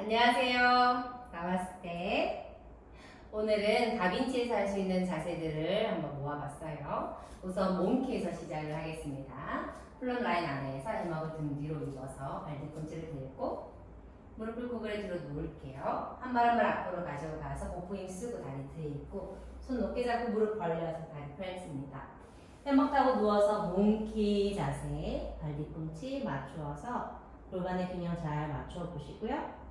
안녕하세요. 나마스테. 오늘은 다빈치에서 할 수 있는 자세들을 한번 모아봤어요. 우선 몽키에서 시작을 하겠습니다. 플럼 라인 안에서 해먹을 등 뒤로 입어서 발 뒤꿈치를 들고 무릎을 구부려 뒤로 놓을게요. 한 발 한 발 앞으로 가져가서 복부 힘 쓰고 다리 들이고 손 높게 잡고 무릎 벌려서 다리 펼칩니다. 해먹 타고 누워서 몽키 자세, 발 뒤꿈치 맞추어서 골반의 균형 잘 맞춰 보시고요.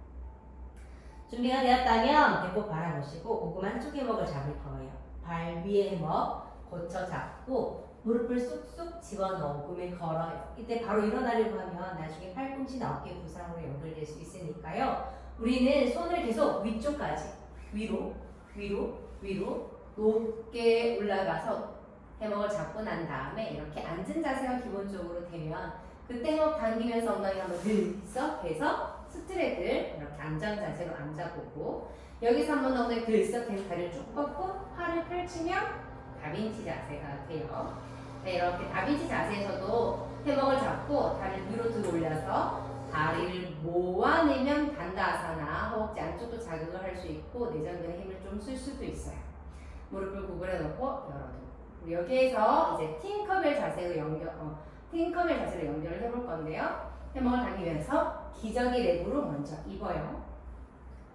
준비가 되었다면 배꼽 바라보시고 고구마 한쪽 해먹을 잡을 거예요. 발 위에 해먹 고쳐 잡고 무릎을 쑥쑥 집어넣고 몸에 걸어요. 이때 바로 일어나려고 하면 나중에 팔꿈치나 어깨 부상으로 연결될 수 있으니까요. 우리는 손을 계속 위쪽까지 위로 높게 올라가서 해먹을 잡고 난 다음에 이렇게 앉은 자세가 기본적으로 되면 그때 해먹 당기면서 엉덩이 한번 들썩해서 스트레들 이렇게 안정 자세로 앉아보고 여기서 한번 엉덩이 들썩해서 다리를 쭉 뻗고 팔을 펼치면 다빈치 자세가 돼요. 네, 이렇게 다빈치 자세에서도 해먹을 잡고 다리를 위로 들어 올려서 다리를 모아내면 단다아사나 허벅지 안쪽도 자극을 할 수 있고 내전근의 힘을 좀 쓸 수도 있어요. 무릎을 구부려 놓고 열어두고 여기에서 이제 팅커벨 자세로 연결을 해볼 건데요. 해먹을 당기면서 기저귀 랩으로 먼저 입어요.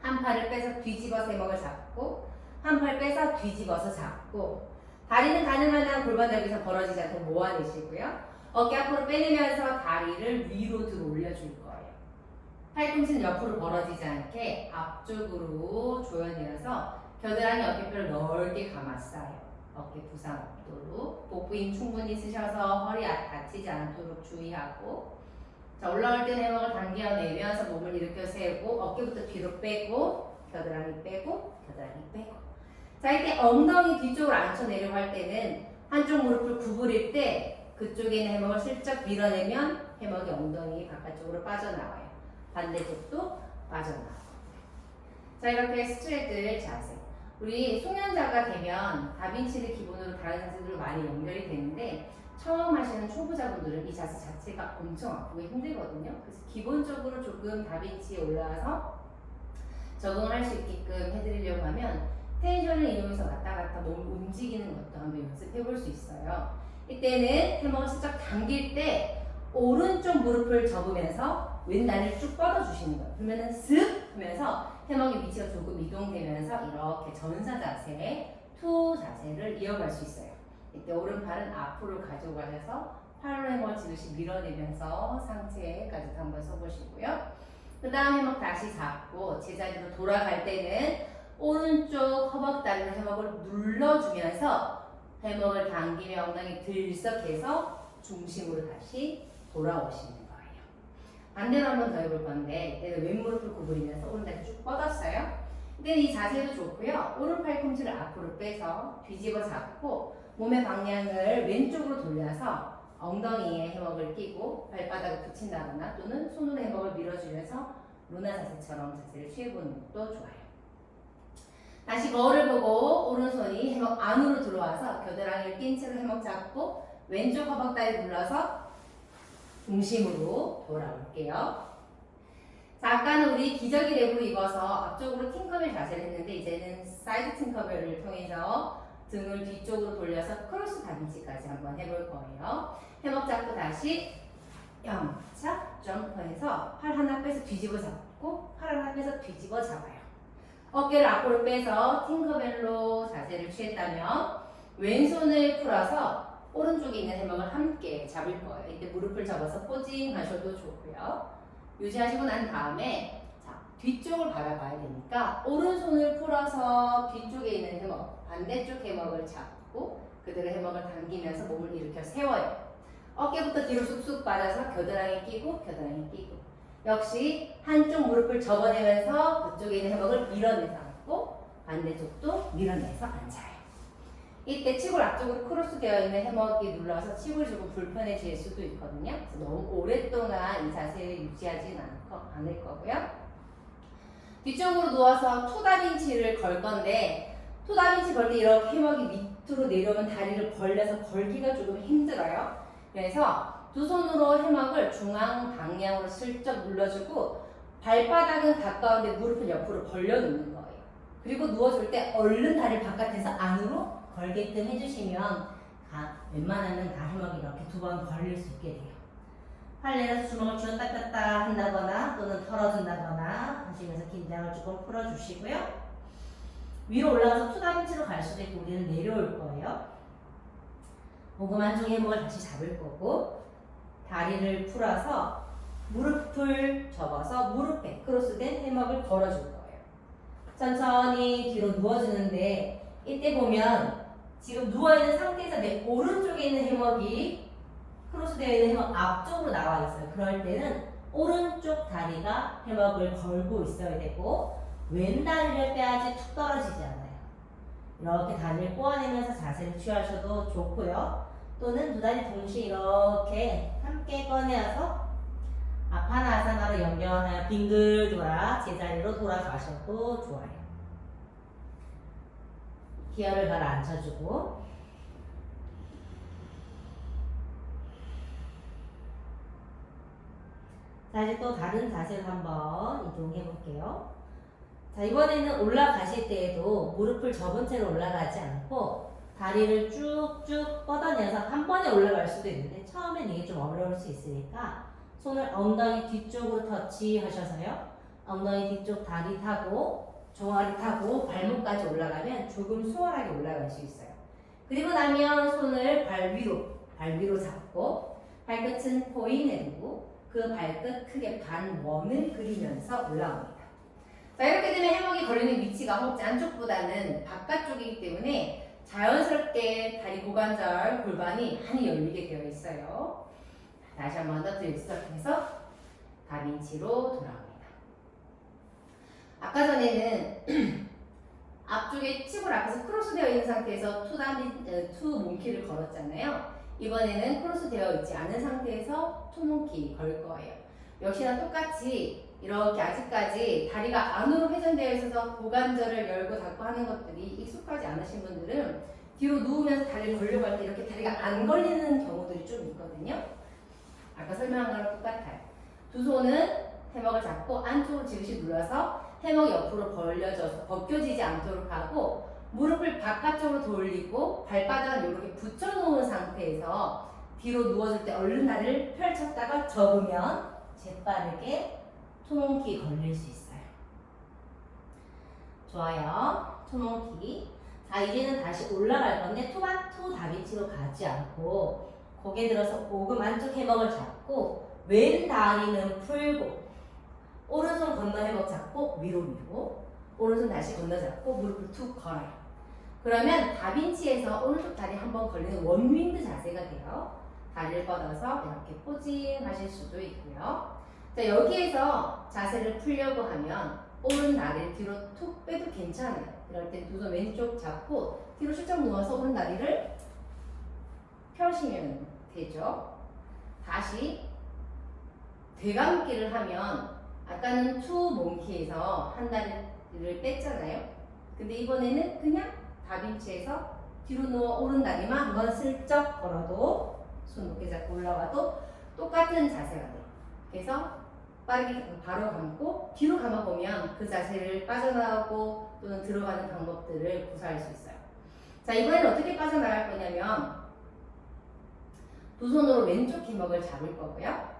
한 팔을 빼서 뒤집어서 해먹을 잡고 한 팔 빼서 뒤집어서 잡고 다리는 가능한 한 골반 여기서 벌어지지 않도록 모아내시고요. 어깨 앞으로 빼내면서 다리를 위로 들어 올려줄 거예요. 팔꿈치는 옆으로 벌어지지 않게 앞쪽으로 조여내어서 겨드랑이 어깨뼈를 넓게 감았어요. 어깨 부상 없도록 복부 힘 충분히 쓰셔서 허리 다치지 않도록 주의하고 자, 올라올 때는 해먹을 당겨내면서 몸을 일으켜 세우고 어깨부터 뒤로 빼고 겨드랑이 빼고 자, 이때 엉덩이 뒤쪽으로 앉혀내려고 할 때는 한쪽 무릎을 구부릴 때 그쪽에 있는 해먹을 슬쩍 밀어내면 해먹이 엉덩이 바깥쪽으로 빠져나와요. 반대쪽도 빠져나와요. 자, 이렇게 스트레들 자세. 우리 송년자가 되면 다빈치를 기본으로 다른 자세들로 많이 연결이 되는데 처음 하시는 초보자분들은 이 자세 자체가 엄청 아프고 힘들거든요. 그래서 기본적으로 조금 다빈치에 올라와서 적응을 할 수 있게끔 해드리려고 하면 텐션을 이용해서 왔다 갔다 몸을 움직이는 것도 한번 연습해 볼 수 있어요. 이때는 해먹을 살짝 당길 때 오른쪽 무릎을 접으면서 왼다리를 쭉 뻗어주시는 거예요. 그러면은 슥 하면서 해먹의 위치가 조금 이동되면서 이렇게 전사 자세, 투 자세를 이어갈 수 있어요. 이때 오른팔은 앞으로 가지고 가셔서 팔로 해먹을 지그시 밀어내면서 상체까지도 한번 써보시고요. 그 다음 해먹 다시 잡고 제자리로 돌아갈 때는 오른쪽 허벅다리로 해먹을 눌러주면서 해먹을 당기며 엉덩이 들썩해서 중심으로 다시 돌아오시는 거예요. 반대로 한 번 더 해볼 건데 이때는 왼무릎을 구부리면서 오른다리 쭉 뻗었어요. 이때는 이 자세도 좋고요. 오른 팔꿈치를 앞으로 빼서 뒤집어 잡고 몸의 방향을 왼쪽으로 돌려서 엉덩이에 해먹을 끼고 발바닥을 붙인다거나 또는 손으로 해먹을 밀어주면서 루나 자세처럼 자세를 취해보는 것도 좋아요. 다시 거울을 보고 오른손이 해먹 안으로 들어와서 겨드랑이를 낀 채로 해먹 잡고 왼쪽 허벅다리 눌러서 중심으로 돌아올게요. 자, 아까는 우리 기저귀 랩으로 입어서 앞쪽으로 팅커벨 자세를 했는데 이제는 사이드 팅커벨을 통해서 등을 뒤쪽으로 돌려서 크로스 다빈치까지 한번 해볼 거예요. 해먹 잡고 다시 영차 점프해서 팔 하나 빼서 뒤집어 잡고 팔 하나 빼서 뒤집어 잡아요. 어깨를 앞으로 빼서 팅커벨로 자세를 취했다면 왼손을 풀어서 오른쪽에 있는 해먹을 함께 잡을 거예요. 이때 무릎을 접어서 포징하셔도 좋고요. 유지하시고 난 다음에 자, 뒤쪽을 바라봐야 되니까 오른손을 풀어서 뒤쪽에 있는 해먹, 반대쪽 해먹을 잡고 그대로 해먹을 당기면서 몸을 일으켜 세워요. 어깨부터 뒤로 쑥쑥 빠져서 겨드랑이 끼고 역시 한쪽 무릎을 접어내면서 그쪽에 있는 해먹을 밀어내서 앉고 반대쪽도 밀어내서 앉아요. 이때 치골 앞쪽으로 크로스 되어 있는 해먹이 눌러서 치골이 조금 불편해질 수도 있거든요. 그래서 너무 오랫동안 이 자세를 유지하진 않을 거고요. 뒤쪽으로 누워서 토다빈치를 걸 건데 토다빈치 걸 때 이렇게 해먹이 밑으로 내려오면 다리를 벌려서 걸기가 조금 힘들어요. 그래서 두 손으로 해먹을 중앙 방향으로 슬쩍 눌러주고 발바닥은 가까운데 무릎을 옆으로 벌려놓는 거예요. 그리고 누워줄 때 얼른 다리를 바깥에서 안으로 걸게끔 해주시면 웬만하면 다 해먹이 이렇게 2번 걸릴 수 있게 돼요. 팔 내려서 주먹을 쥐었다 폈다 한다거나 또는 털어준다거나 하시면서 긴장을 조금 풀어주시고요. 위로 올라가서 투다빈치로 갈 수도 있고 우리는 내려올 거예요. 목음 안쪽 해먹을 다시 잡을 거고 다리를 풀어서 무릎을 접어서 무릎에 크로스된 해먹을 걸어줄 거예요. 천천히 뒤로 누워주는데 이때 보면 지금 누워있는 상태에서 내 오른쪽에 있는 해먹이 크로스되어 있는 해먹 앞쪽으로 나와 있어요. 그럴 때는 오른쪽 다리가 해먹을 걸고 있어야 되고 왼 다리를 빼야지 툭 떨어지지 않아요. 이렇게 다리를 꼬아내면서 자세를 취하셔도 좋고요. 또는 두 다리 동시에 이렇게 함께 꺼내서 아파나아사나로 연결하여 빙글 돌아 제자리로 돌아가셔도 좋아요. 기어를 가라앉혀주고 자, 이제 또 다른 자세를 한번 이동해 볼게요. 자, 이번에는 올라가실 때에도 무릎을 접은 채로 올라가지 않고 다리를 쭉쭉 뻗어내서 한 번에 올라갈 수도 있는데 처음엔 이게 좀 어려울 수 있으니까 손을 엉덩이 뒤쪽으로 터치하셔서요. 엉덩이 뒤쪽 다리 타고 종아리 타고 발목까지 올라가면 조금 수월하게 올라갈 수 있어요. 그리고 나면 손을 발 위로 잡고 발끝은 포인해두고 그 발끝 크게 반원을 그리면서 올라옵니다. 자, 이렇게 되면 해먹이 걸리는 위치가 허벅지 안쪽보다는 바깥쪽이기 때문에 자연스럽게 다리 고관절 골반이 많이 열리게 되어 있어요. 다시 한 번 더 들썩해서 다빈치로 돌아옵니다. 아까 전에는 앞쪽에 치골 앞에서 크로스 되어 있는 상태에서 투 몽키를 걸었잖아요. 이번에는 크로스 되어 있지 않은 상태에서 투 몽키 걸 거예요. 역시나 똑같이 이렇게 아직까지 다리가 안으로 회전되어 있어서 고관절을 열고 닫고 하는 것들이 익숙하지 않으신 분들은 뒤로 누우면서 다리를 걸려고 할 때 이렇게 다리가 안 걸리는 경우들이 좀 있거든요. 아까 설명한 거랑 똑같아요. 두 손은 해먹을 잡고 안쪽으로 지그시 눌러서 해먹이 옆으로 벌려져서 벗겨지지 않도록 하고 무릎을 바깥쪽으로 돌리고 발바닥을 이렇게 붙여놓은 상태에서 뒤로 누워줄 때 얼른 다리를 펼쳤다가 접으면 재빠르게 투몽키 걸릴 수 있어요. 좋아요. 투몽키. 자, 이제는 다시 올라갈 건데 투 다빈치로 가지 않고 고개 들어서 오금 안쪽 해먹을 잡고 왼 다리는 풀고 오른손 건너 해먹 잡고 위로 밀고 오른손 다시 건너 잡고 무릎을 툭 걸어요. 그러면 다빈치에서 오른쪽 다리 한번 걸리는 원윙드 자세가 돼요. 다리를 뻗어서 이렇게 포징하실 수도 있고요. 자, 여기에서 자세를 풀려고 하면 오른 다리를 뒤로 툭 빼도 괜찮아요. 이럴 땐 두 손 왼쪽 잡고 뒤로 슬쩍 누워서 오른 다리를 펴시면 되죠. 다시 되감기를 하면 아까는 투 몽키에서 한 다리를 뺐잖아요. 근데 이번에는 그냥 다빈치에서 뒤로 누워 오른 다리만 한번 슬쩍 걸어도 손 높게 잡고 올라와도 똑같은 자세가 돼요. 그래서 빠르게 바로 감고 뒤로 감아보면 그 자세를 빠져나가고 또는 들어가는 방법들을 구사할 수 있어요. 자, 이번에는 어떻게 빠져나갈 거냐면 두 손으로 왼쪽 해먹을 잡을 거고요.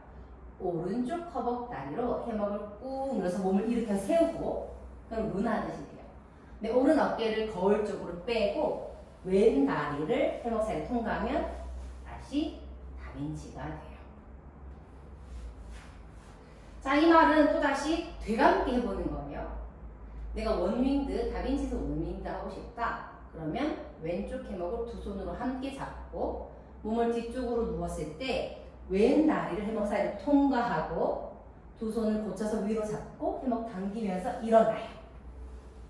오른쪽 허벅다리로 해먹을 꾹 눌러서 몸을 일으켜 세우고 그럼 문하듯이 돼요. 근데 오른 어깨를 거울 쪽으로 빼고 왼 다리를 해먹 사이에 통과하면 다시 다빈치가 돼요. 자, 이 말은 또다시 되감기 해보는 거예요. 내가 원윙드, 다빈치에서 원윙드 하고 싶다. 그러면 왼쪽 해먹을 두 손으로 함께 잡고 몸을 뒤쪽으로 누웠을 때 왼 다리를 해먹 사이로 통과하고 두 손을 고쳐서 위로 잡고 해먹 당기면서 일어나요.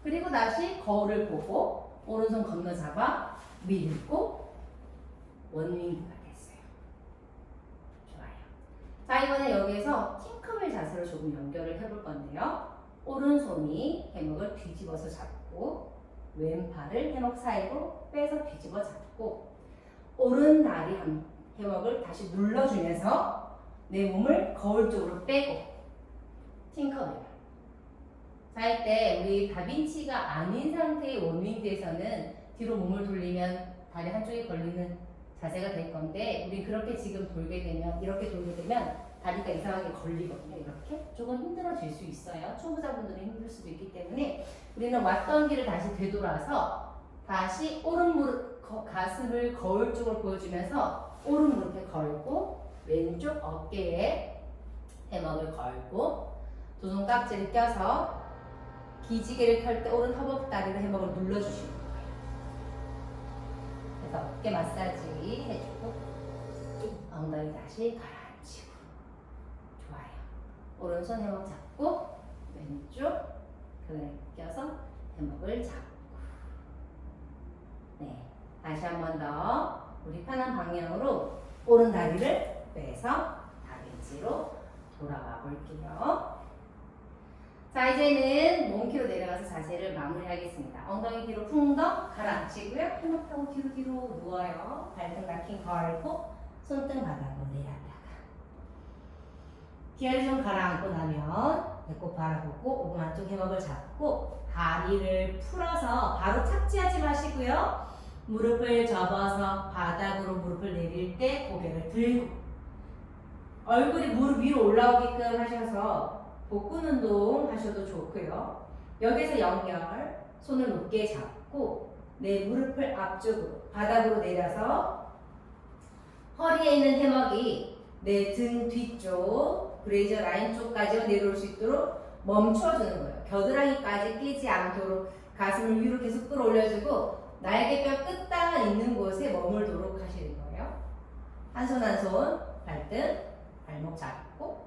그리고 다시 거울을 보고 오른손 건너 잡아 밀고 원윙드가 됐어요. 좋아요. 자, 이번에 여기에서 팅커벨 자세로 조금 연결을 해볼 건데요. 오른손이 해먹을 뒤집어서 잡고 왼팔을 해먹 사이로 빼서 뒤집어 잡고 오른 다리 해먹을 다시 눌러주면서 내 몸을 거울 쪽으로 빼고 팅커벨 자, 이때 우리 다빈치가 아닌 상태의 원윙드에서는 뒤로 몸을 돌리면 다리 한쪽에 걸리는 자세가 될 건데, 우리 그렇게 지금 돌게 되면, 이렇게 돌게 되면 다리가 이상하게 걸리거든요. 이렇게 조금 힘들어질 수 있어요. 초보자분들은 힘들 수도 있기 때문에 우리는 왔던 길을 다시 되돌아서 다시 오른 무릎, 가슴을 거울 쪽으로 보여주면서 오른 무릎에 걸고 왼쪽 어깨에 해먹을 걸고 두 손 깍지를 껴서 기지개를 펼 때 오른 허벅다리로 해먹을 눌러주시는 거예요. 그래서 어깨 마사지 해주고 엉덩이 다시 가라앉히고. 좋아요. 오른손 해먹 잡고 왼쪽 그늘 껴서 해먹을 잡고. 네, 다시 한 번 더 우리 편한 방향으로 오른 다리를 빼서 다빈치로 돌아와 볼게요. 자, 이제는 몸키로 내려가서 자세를 마무리하겠습니다. 엉덩이 뒤로 풍덩 가라앉히고요. 해먹 타고 뒤로 누워요. 발등 락킹 걸고 손등 바닥으로 내려다가 뒤를 좀 가라앉고 나면 배꼽 바라보고 오금 안쪽 해먹을 잡고 다리를 풀어서 바로 착지하지 마시고요. 무릎을 접어서 바닥으로 무릎을 내릴 때 고개를 들고 얼굴이 무릎 위로 올라오게끔 하셔서 복근 운동 하셔도 좋고요. 여기서 연결, 손을 높게 잡고 내 무릎을 앞쪽으로 바닥으로 내려서 허리에 있는 해먹이 내 등 뒤쪽 브레이저 라인 쪽까지 내려올 수 있도록 멈춰주는 거예요. 겨드랑이까지 끼지 않도록 가슴을 위로 계속 끌어올려주고 날개뼈 끝단 있는 곳에 머물도록 하시는 거예요. 한 손 한 손 발등, 발목 잡고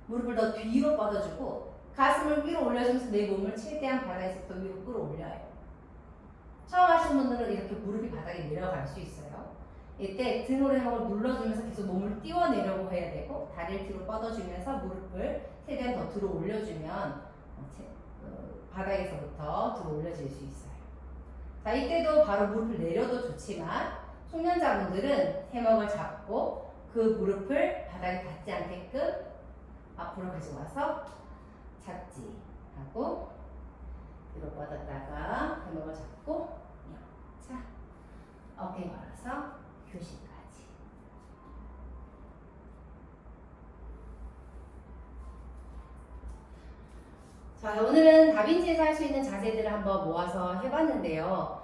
무릎을 더 뒤로 뻗어주고 가슴을 위로 올려주면서 내 몸을 최대한 바닥에서부터 위로 끌어올려요. 처음 하시는 분들은 이렇게 무릎이 바닥에 내려갈 수 있어요. 이때 등으로 해먹을 눌러주면서 계속 몸을 띄워내려고 해야 되고 다리를 뒤로 뻗어주면서 무릎을 최대한 더 들어 올려주면 바닥에서부터 들어 올려질 수 있어요. 자, 이때도 바로 무릎을 내려도 좋지만 숙련자분들은 해먹을 잡고 그 무릎을 바닥에 닿지 않게끔 앞으로 가지고 와서 착지하고 뒤로 뻗었다가 해먹을 잡고 자, 어깨 걸어서 휴식까지. 자, 오늘은 다빈치에서 할 수 있는 자세들을 한번 모아서 해봤는데요.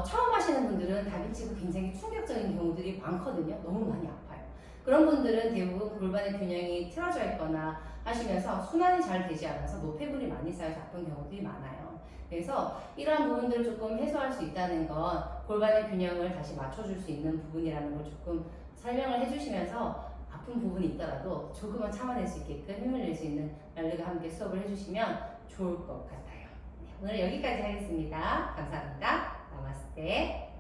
처음 하시는 분들은 다빈치가 굉장히 충격적인 경우들이 많거든요. 너무 많이 아파요. 그런 분들은 대부분 골반의 균형이 틀어져 있거나 하시면서 순환이 잘 되지 않아서 노폐물이 많이 쌓여서 아픈 경우들이 많아요. 그래서 이러한 부분들을 조금 해소할 수 있다는 건 골반의 균형을 다시 맞춰줄 수 있는 부분이라는 걸 조금 설명을 해주시면서 아픈 부분이 있더라도 조금은 참아낼 수 있게끔 힘을 낼 수 있는 랄르가 함께 수업을 해주시면 좋을 것 같아요. 네, 오늘 여기까지 하겠습니다. 감사합니다. 나마스테.